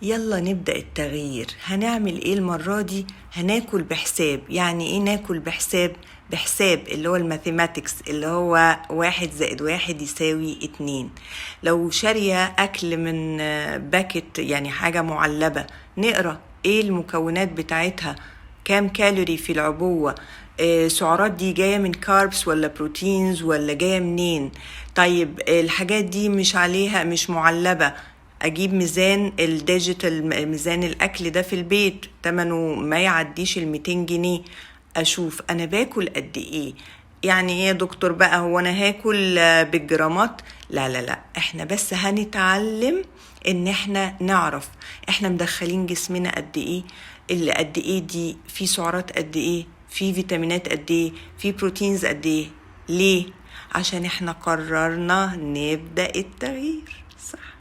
يلا نبدأ التغيير. هنعمل ايه المرة دي؟ هناكل بحساب. يعني ايه ناكل بحساب؟ بحساب اللي هو الماثيماتكس، اللي هو 1+1=2. لو شارية أكل من باكت، يعني حاجة معلبة، نقرأ ايه المكونات بتاعتها، كام كالوري في العبوة، سعرات دي جاية من كاربس ولا بروتينز ولا جاية منين. طيب الحاجات دي مش عليها، مش معلبة، اجيب ميزان الديجيتال، ميزان الاكل ده في البيت تمنه ما يعديش 200 جنيه، اشوف انا باكل قد ايه. يعني ايه يا دكتور بقى، هو انا هاكل بالجرامات؟ لا لا لا، احنا بس هنتعلم ان احنا نعرف احنا مدخلين جسمنا قد ايه، اللي قد ايه دي في سعرات قد ايه، في فيتامينات قد ايه، في بروتينز قد ايه. ليه؟ عشان احنا قررنا نبدأ التغيير، صح؟